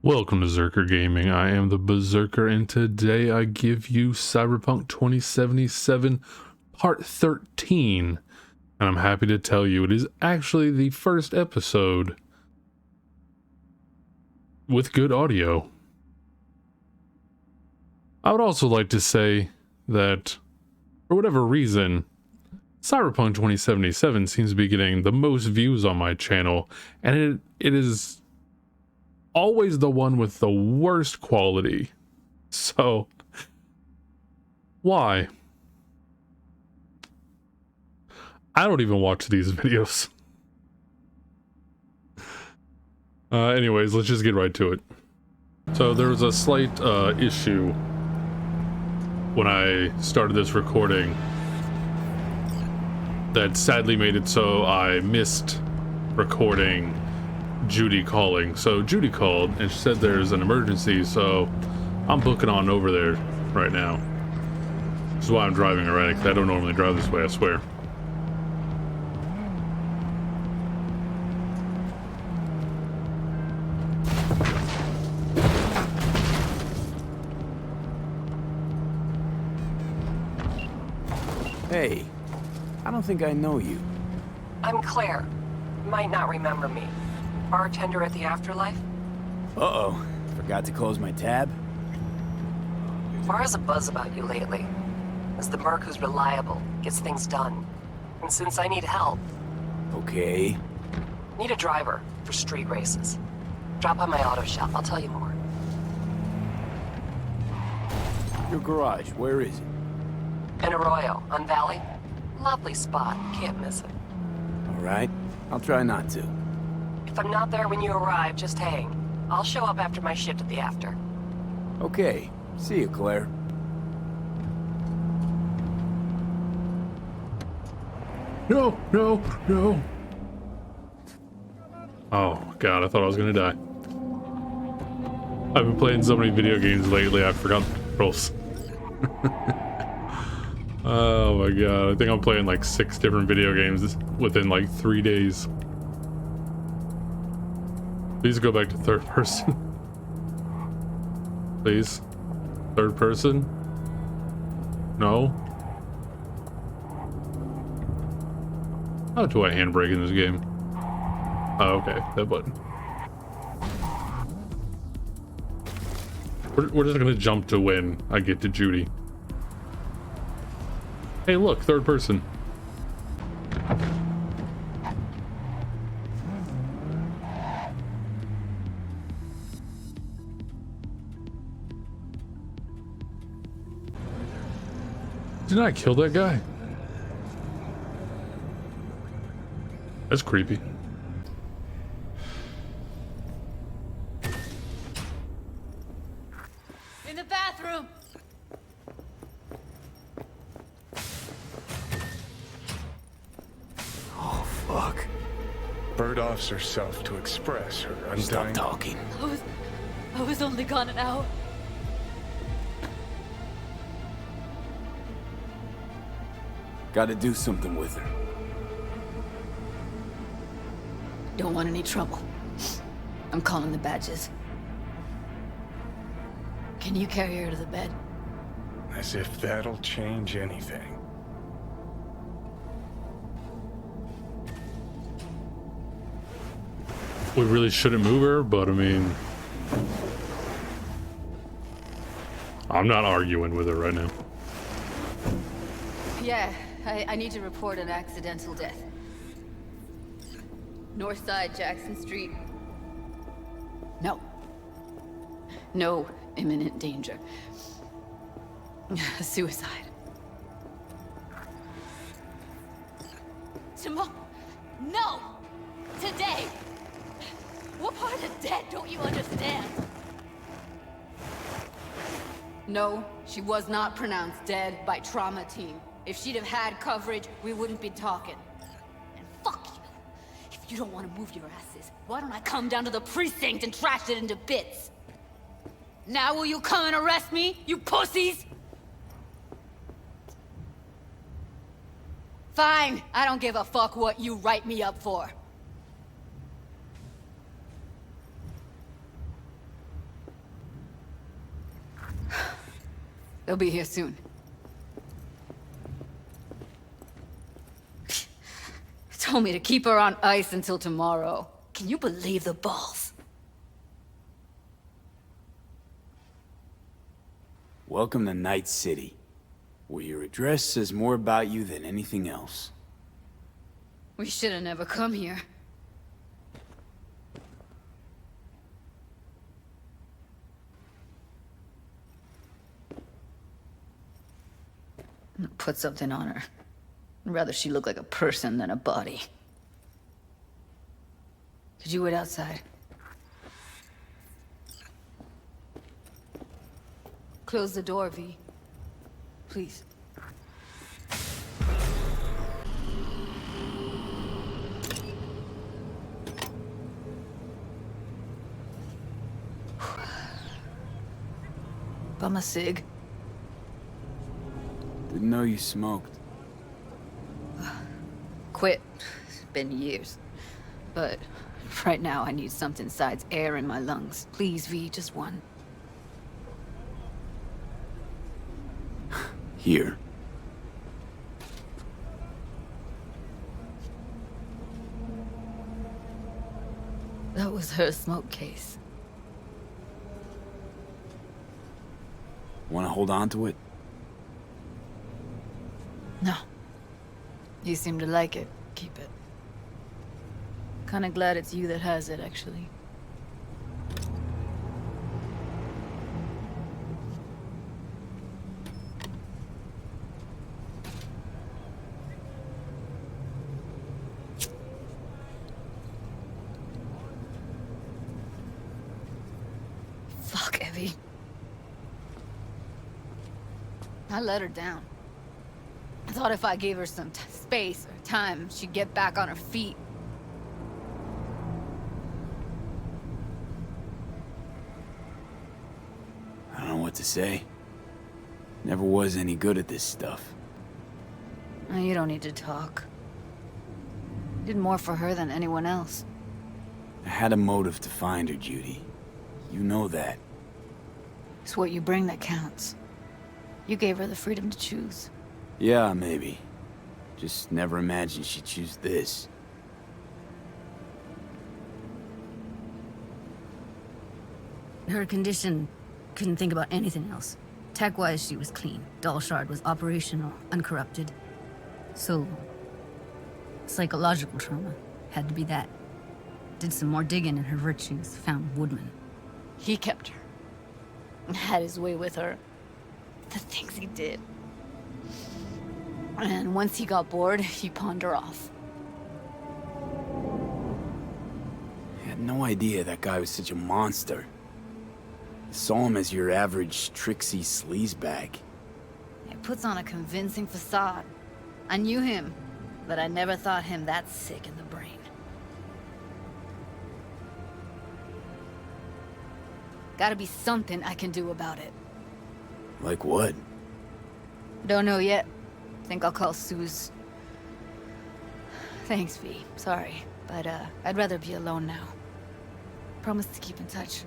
Welcome to Zerker Gaming. I am the Berserker, and today I give you Cyberpunk 2077 Part 13. And I'm happy to tell you it is actually the first episode with good audio. I would also like to say that, for whatever reason, Cyberpunk 2077 seems to be getting the most views on my channel, and it is always the one with the worst quality. So why? I don't even watch these videos. Anyways, let's just get right to it. So there was a slight issue when I started this recording that sadly made it so I missed recording Judy calling. So Judy called and she said there's an emergency, so I'm booking on over there right now. This is why I'm driving erratic, because I don't normally drive this way, I swear. Hey, I don't think I know you. I'm Claire. You might not remember me. Bartender at the Afterlife? Uh-oh, forgot to close my tab? Bar has a buzz about you lately. As the merc who's reliable, gets things done. And since I need help... Okay. Need a driver for street races. Drop by my auto shop, I'll tell you more. Your garage, where is it? In Arroyo, on Valley. Lovely spot, can't miss it. Alright, I'll try not to. If I'm not there when you arrive, just hang. I'll show up after my shift at the After. Okay, see you, Claire. No, no, no. Oh god, I thought I was gonna die. I've been playing so many video games lately, I forgot the controls. Oh my god, I think I'm playing like 6 different video games within like 3 days. Please go back to third person. Please. Third person? No. How do I handbrake in this game? Oh, okay, that button. We're just gonna jump to when I get to Judy. Hey, look, third person. Didn't I kill that guy? That's creepy. In the bathroom! Oh, fuck. Bird offs herself to express her Stop undying... talking. I was only gone an hour. Gotta do something with her. Don't want any trouble. I'm calling the badges. Can you carry her to the bed? As if that'll change anything. We really shouldn't move her, but I mean... I'm not arguing with her right now. Yeah, I need to report an accidental death. North side, Jackson Street. No. No imminent danger. Suicide. Tomorrow. No! Today! What part of dead don't you understand? No, she was not pronounced dead by trauma team. If she'd have had coverage, we wouldn't be talking. And fuck you. If you don't want to move your asses, why don't I come down to the precinct and trash it into bits? Now will you come and arrest me, you pussies? Fine, I don't give a fuck what you write me up for. They'll be here soon. Told me to keep her on ice until tomorrow. Can you believe the balls? Welcome to Night City, where your address says more about you than anything else. We should have never come here. I'm gonna put something on her. I'd rather she look like a person than a body. Could you wait outside? Close the door, V. Please. Bum a cig. Didn't know you smoked. Quit. It's been years. But right now I need something besides air in my lungs. Please, V, just one. Here. That was her smoke case. Want to hold on to it? No. You seem to like it. Keep it. Kinda glad it's you that has it, actually. Fuck, Evie. I let her down. I thought if I gave her some space or time, she'd get back on her feet. I don't know what to say. Never was any good at this stuff. Oh, you don't need to talk. Did more for her than anyone else. I had a motive to find her, Judy. You know that. It's what you bring that counts. You gave her the freedom to choose. Yeah, maybe. Just never imagined she'd choose this. Her condition, couldn't think about anything else. Tech-wise, she was clean. Doll Shard was operational, uncorrupted. So, psychological trauma had to be that. Did some more digging in her virtues, found Woodman. He kept her. Had his way with her. The things he did. And once he got bored, he pawned her off. I had no idea that guy was such a monster. I saw him as your average tricksy sleazebag. He puts on a convincing facade. I knew him, but I never thought him that sick in the brain. Gotta be something I can do about it. Like what? Don't know yet. Think I'll call Suze. Thanks, V. Sorry, but I'd rather be alone now. Promise to keep in touch.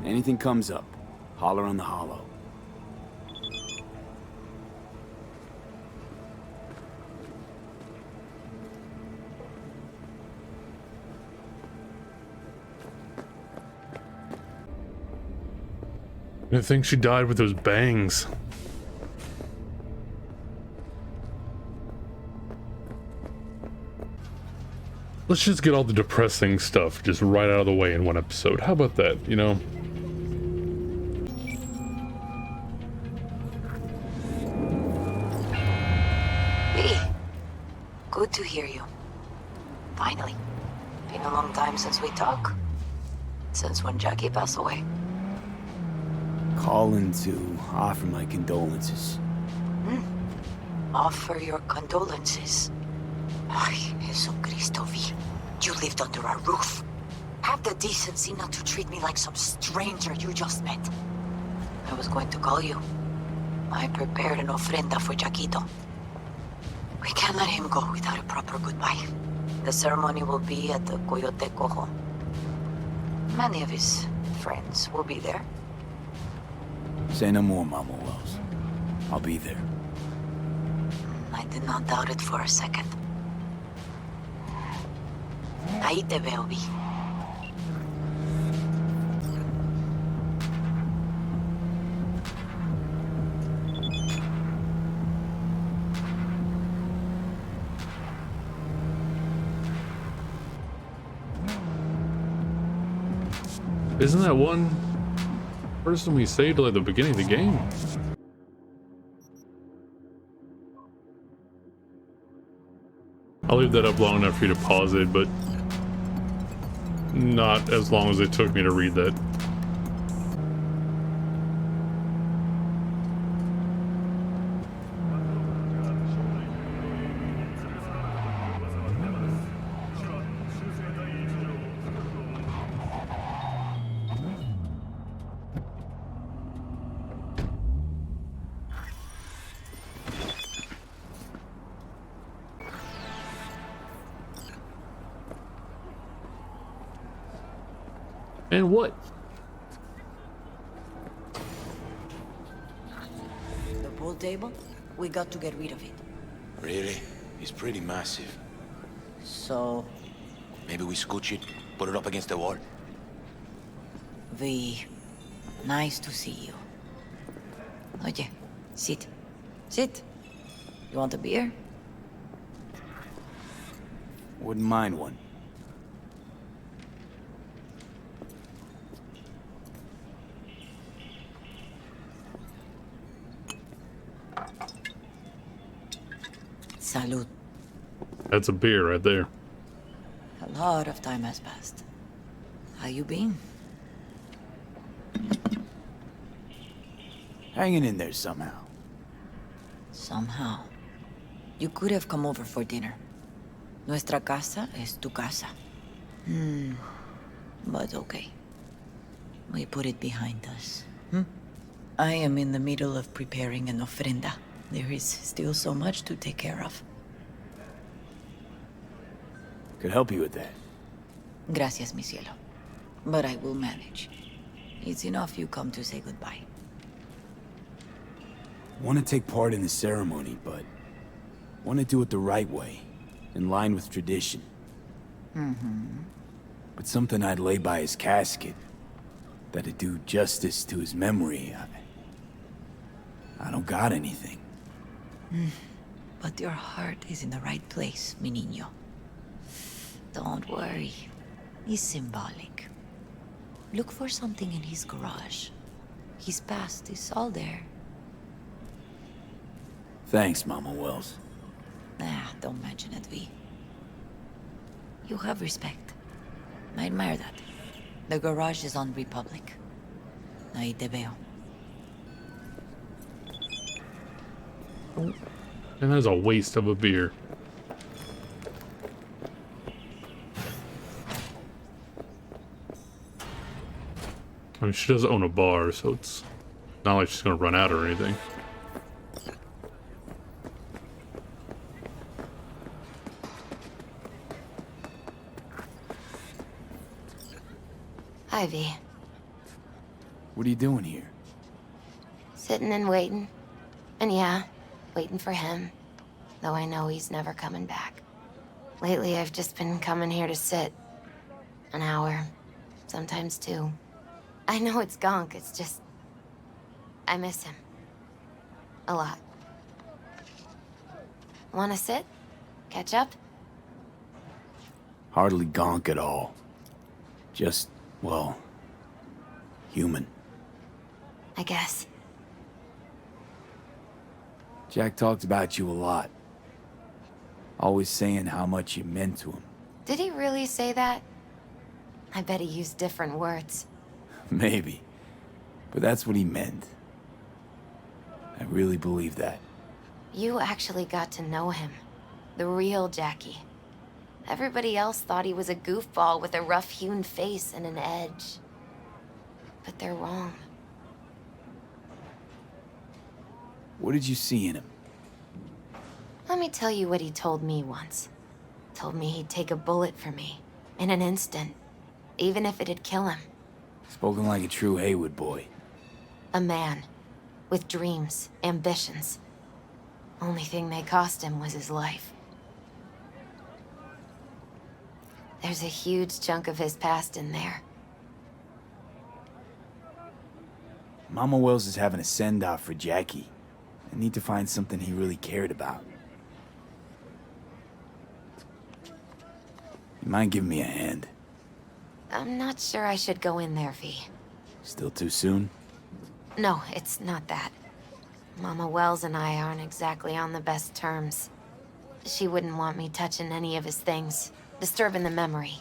Anything comes up, holler on the hollow. I think she died with those bangs. Let's just get all the depressing stuff just right out of the way in one episode. How about that, you know? Hey, good to hear you. Finally. Been a long time since we talked. Since when Jackie passed away. Calling to offer my condolences. Offer your condolences. Ay, Jesucristo, V. You lived under our roof. Have the decency not to treat me like some stranger you just met. I was going to call you. I prepared an ofrenda for Jaquito. We can't let him go without a proper goodbye. The ceremony will be at the Coyote Cojo. Many of his friends will be there. Say no more, Mama Wells. I'll be there. I did not doubt it for a second. Ahí te veo, Vi. Isn't that one person we saved at the beginning of the game? I'll leave that up long enough for you to pause it, but not as long as it took me to read that. And what? The pool table? We got to get rid of it. Really? It's pretty massive. So, Maybe we scooch it, put it up against the wall. V, nice to see you. Oye, sit. Sit. You want a beer? Wouldn't mind one. Salud. That's a beer right there. A lot of time has passed. How you been? Hanging in there somehow. Somehow. You could have come over for dinner. Nuestra casa es tu casa. But okay. We put it behind us. I am in the middle of preparing an ofrenda. There is still so much to take care of. Could help you with that. Gracias, mi cielo. But I will manage. It's enough you come to say goodbye. Want to take part in the ceremony, but want to do it the right way, in line with tradition. But something I'd lay by his casket, that'd do justice to his memory. I don't got anything. But your heart is in the right place, mi niño. Don't worry. It's symbolic. Look for something in his garage. His past is all there. Thanks, Mama Wells. Don't mention it, V. You have respect. I admire that. The garage is on Republic. Ahí te veo. And that's a waste of a beer. I mean, she does own a bar, so it's not like she's gonna run out or anything. Hi, V. What are you doing here? Sitting and waiting. And yeah, waiting for him. Though I know he's never coming back. Lately, I've just been coming here to sit. An hour. Sometimes two. I know it's gunk, it's just... I miss him. A lot. Wanna sit? Catch up? Hardly gonk at all. Just, well, human. I guess. Jack talked about you a lot. Always saying how much you meant to him. Did he really say that? I bet he used different words. Maybe. But that's what he meant. I really believe that. You actually got to know him. The real Jackie. Everybody else thought he was a goofball with a rough-hewn face and an edge. But they're wrong. What did you see in him? Let me tell you what he told me once. Told me he'd take a bullet for me. In an instant. Even if it'd kill him. Spoken like a true Haywood boy. A man. with dreams, ambitions. Only thing they cost him was his life. There's a huge chunk of his past in there. Mama Wells is having a send-off for Jackie. I need to find something he really cared about. You mind giving me a hand? I'm not sure I should go in there, V. Still too soon? No, it's not that. Mama Wells and I aren't exactly on the best terms. She wouldn't want me touching any of his things, disturbing the memory.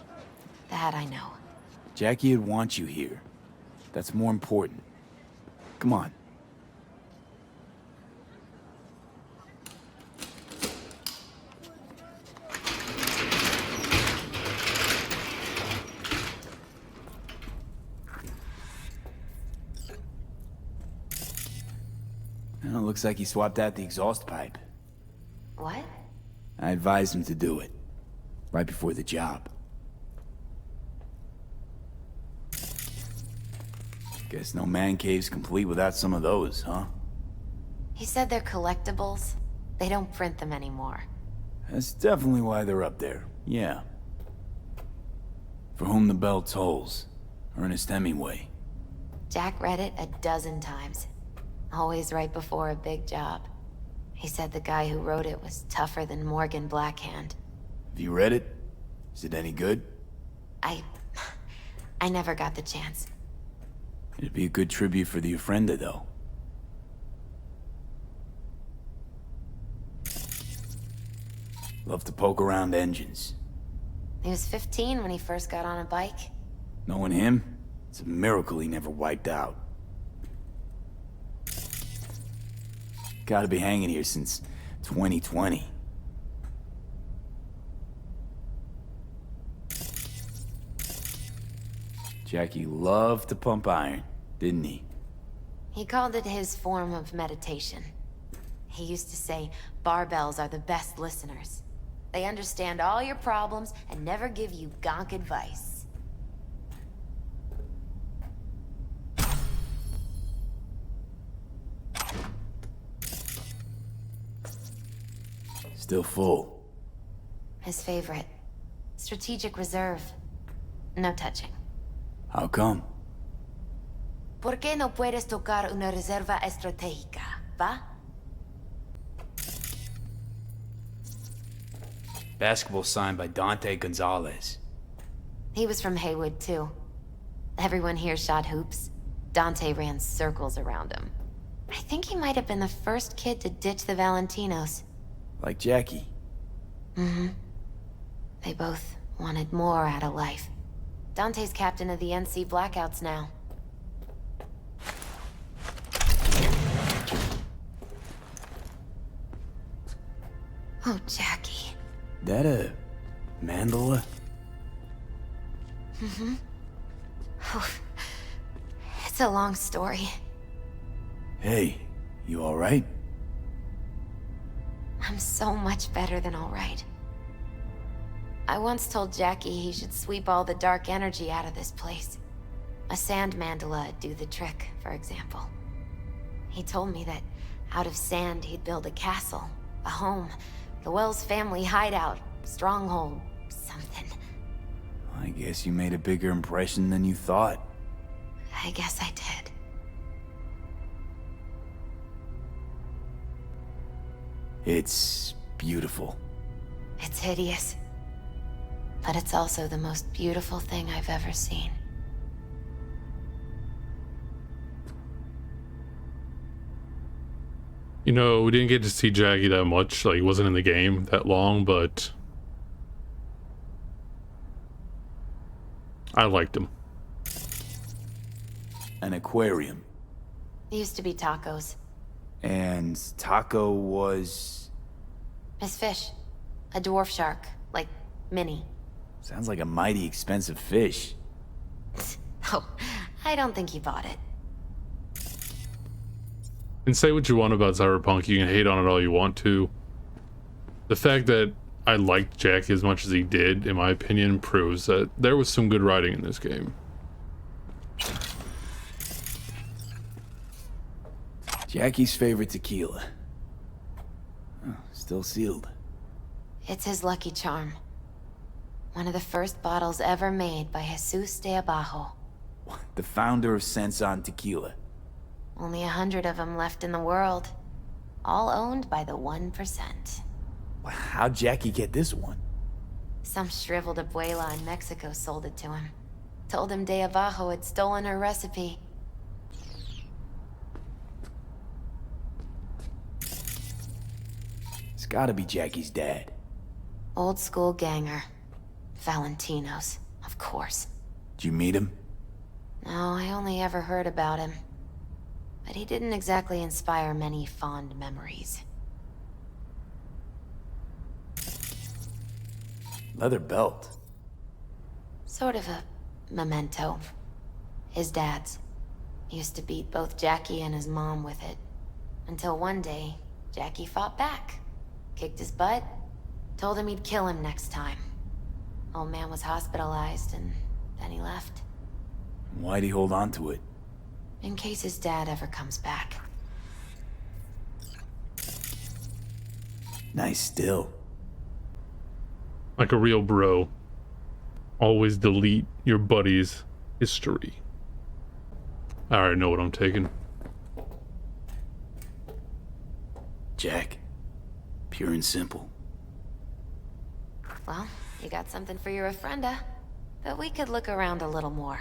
That I know. Jackie would want you here. That's more important. Come on. Well, looks like he swapped out the exhaust pipe. What? I advised him to do it. Right before the job. Guess no man cave's complete without some of those, huh? He said they're collectibles. They don't print them anymore. That's definitely why they're up there. Yeah. For whom the bell tolls. Ernest Hemingway. Jack read it a dozen times. Always right before a big job. He said the guy who wrote it was tougher than Morgan Blackhand. Have you read it? Is it any good? I never got the chance. It'd be a good tribute for the Ofrenda, though. Love to poke around engines. He was 15 when he first got on a bike. Knowing him, it's a miracle he never wiped out. Gotta be hanging here since 2020. Jackie loved to pump iron, didn't he? He called it his form of meditation. He used to say, barbells are the best listeners. They understand all your problems and never give you gonk advice. Still full. His favorite. Strategic reserve. No touching. How come? ¿Por qué no puedes tocar una reserva estratégica, va? Basketball signed by Dante Gonzalez. He was from Haywood, too. Everyone here shot hoops. Dante ran circles around him. I think he might have been the first kid to ditch the Valentinos. Like Jackie. Mm-hmm. They both wanted more out of life. Dante's captain of the NC Blackouts now. Oh, Jackie. That a mandala? Mm-hmm. Oh, it's a long story. Hey, you alright? I'm so much better than all right. I once told Jackie he should sweep all the dark energy out of this place. A sand mandala'd do the trick, for example. He told me that out of sand he'd build a castle, a home, the Wells family hideout, stronghold, something. I guess you made a bigger impression than you thought. I guess I did. It's beautiful. It's hideous. But it's also the most beautiful thing I've ever seen. You know, we didn't get to see Jackie that much. Like, he wasn't in the game that long, but I liked him. An aquarium. It used to be tacos. And Taco was... His fish. A dwarf shark. Like, Minnie. Sounds like a mighty expensive fish. Oh, I don't think he bought it. And say what you want about Cyberpunk, you can hate on it all you want to. The fact that I liked Jackie as much as he did, in my opinion, proves that there was some good writing in this game. Jackie's favorite tequila. Oh, still sealed. It's his lucky charm. One of the first bottles ever made by Jesus de Abajo. The founder of Sensan Tequila. Only 100 of them left in the world. All owned by the 1%. How'd Jackie get this one? Some shriveled abuela in Mexico sold it to him. Told him de Abajo had stolen her recipe. It's gotta be Jackie's dad. Old school ganger. Valentino's, of course. Did you meet him? No, I only ever heard about him. But he didn't exactly inspire many fond memories. Leather belt. Sort of a memento. His dad's. Used to beat both Jackie and his mom with it. Until one day, Jackie fought back. Kicked his butt. Told him he'd kill him next time. Old man was hospitalized and then he left. Why'd he hold on to it? In case his dad ever comes back. Nice still. Like a real bro. Always delete your buddy's history. I already know what I'm taking. Jack. Pure and simple. Well, you got something for your ofrenda. But we could look around a little more.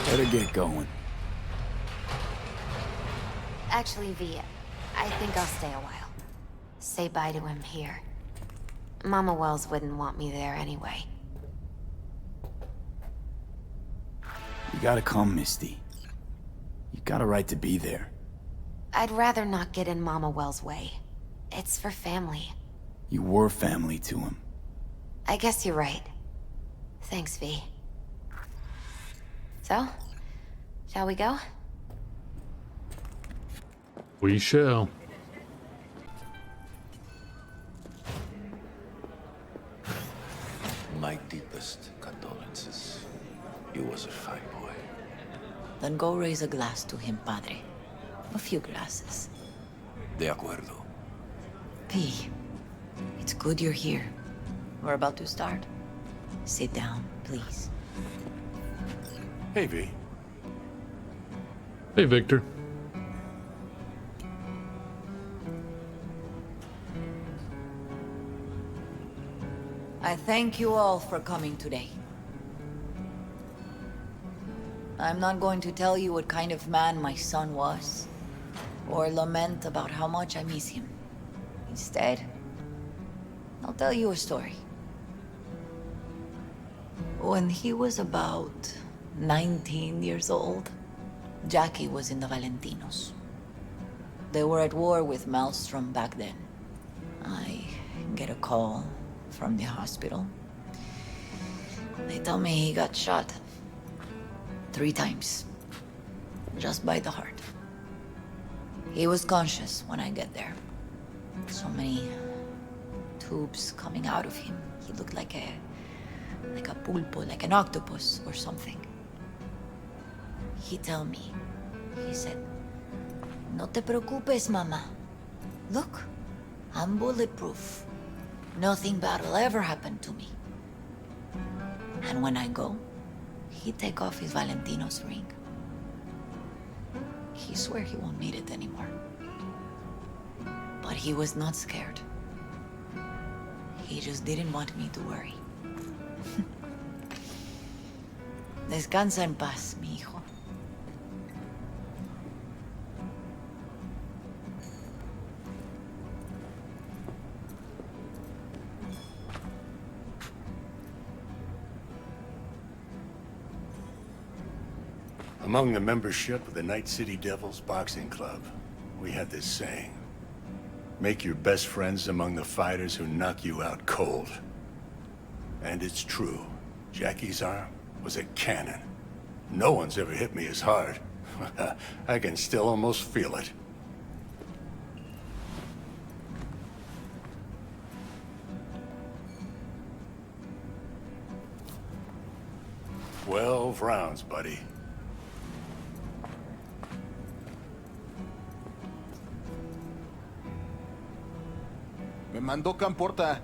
Better get going. Actually, V, I think I'll stay a while. Say bye to him here. Mama Wells wouldn't want me there anyway. You gotta come, Misty. You got a right to be there. I'd rather not get in Mama Wells' way. It's for family. You were family to him. I guess you're right. Thanks, V. So, shall we go? We shall. My deepest condolences. He was a fine boy. Then go raise a glass to him, Padre. A few glasses. De acuerdo. P, it's good you're here. We're about to start. Sit down, please. Hey, V. Hey, Victor. I thank you all for coming today. I'm not going to tell you what kind of man my son was, or lament about how much I miss him. Instead, I'll tell you a story. When he was about 19 years old, Jackie was in the Valentinos. They were at war with Maelstrom back then. I get a call from the hospital. They tell me he got shot 3 times, just by the heart. He was conscious when I get there. So many tubes coming out of him. He looked like a pulpo, like an octopus or something. He tell me, he said, "No te preocupes, mama. Look, I'm bulletproof. Nothing bad will ever happen to me." And when I go, he take off his Valentino's ring. He swear he won't need it anymore. But he was not scared. He just didn't want me to worry. Descansa en paz, mi hijo. Among the membership of the Night City Devils Boxing Club, we had this saying. Make your best friends among the fighters who knock you out cold. And it's true. Jackie's arm was a cannon. No one's ever hit me as hard. I can still almost feel it. 12 rounds, buddy. Me mandó Camporta.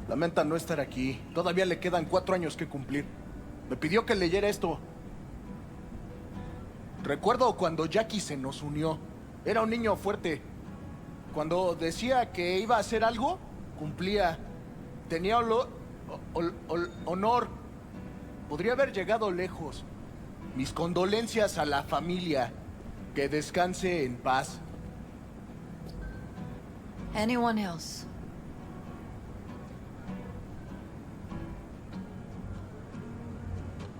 Lamenta no estar aquí. Todavía le quedan 4 años que cumplir. Me pidió que leyera esto. Recuerdo cuando Jackie se nos unió. Era un niño fuerte. Cuando decía que iba a hacer algo, cumplía. Tenía honor. Podría haber llegado lejos. Mis condolencias a la familia. Que descanse en paz. Anyone else?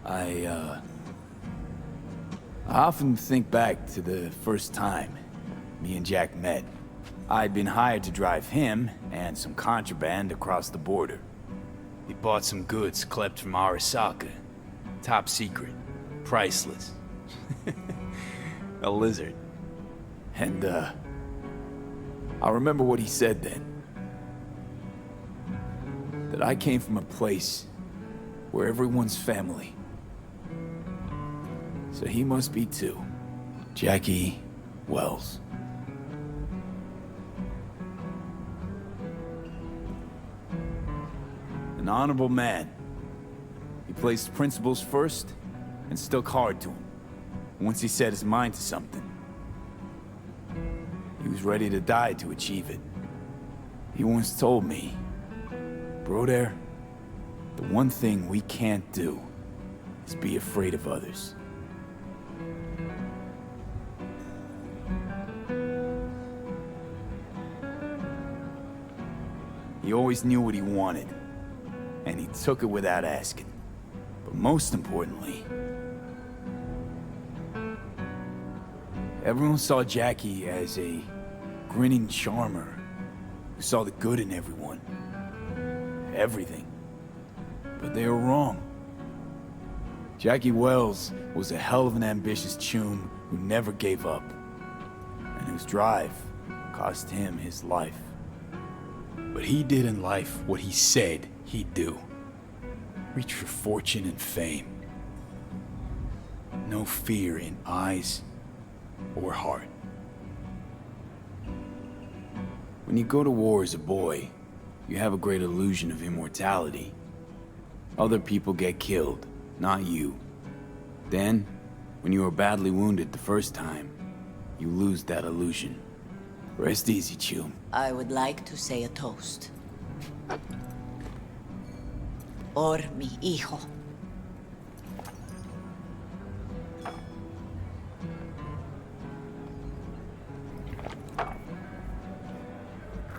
I often think back to the first time me and Jack met. I'd been hired to drive him and some contraband across the border. He bought some goods klept from Arasaka. Top secret. Priceless. A lizard. And, I remember what he said then. That I came from a place where everyone's family. So he must be too. Jackie Wells. An honorable man. He placed principles first and stuck hard to him. Once he set his mind to something, he was ready to die to achieve it. He once told me, Broder, the one thing we can't do is be afraid of others. He always knew what he wanted, and he took it without asking. But most importantly, everyone saw Jackie as a grinning charmer who saw the good in everyone. Everything. But they were wrong. Jackie Wells was a hell of an ambitious chum who never gave up, and whose drive cost him his life. But he did in life what he said he'd do. Reach for fortune and fame. No fear in eyes or heart. When you go to war as a boy, you have a great illusion of immortality. Other people get killed, not you. Then, when you are badly wounded the first time, you lose that illusion. Rest easy, chum. I would like to say a toast. Por mi hijo.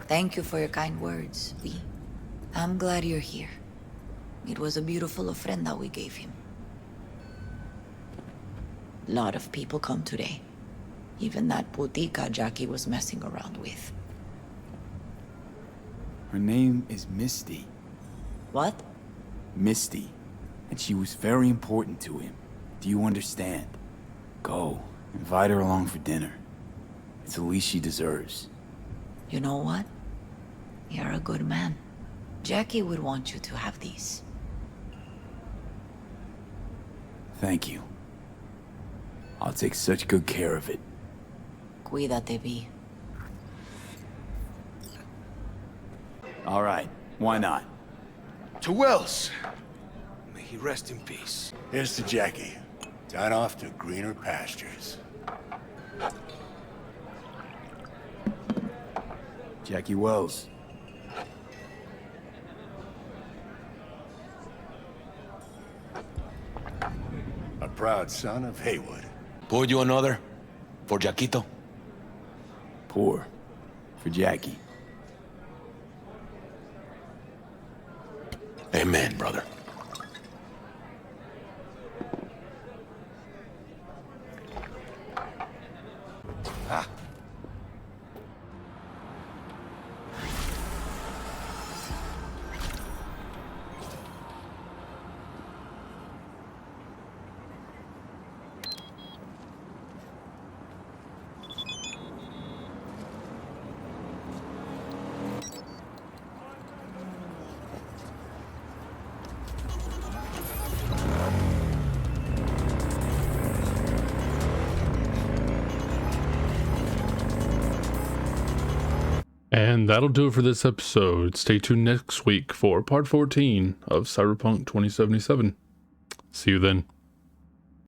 Thank you for your kind words, V. I'm glad you're here. It was a beautiful ofrenda we gave him. Lot of people come today. Even that putica Jackie was messing around with. Her name is Misty. What? Misty. And she was very important to him. Do you understand? Go. Invite her along for dinner. It's the least she deserves. You know what? You're a good man. Jackie would want you to have these. Thank you. I'll take such good care of it. Cuídate, V. All right. Why not? To Wells. May he rest in peace. Here's to Jackie. Down off to greener pastures. Jackie Wells. A proud son of Haywood. Pour you another? For Jaquito? Pour. For Jackie. Amen, brother. Ah. And that'll do it for this episode. Stay tuned next week for part 14 of Cyberpunk 2077. See you then.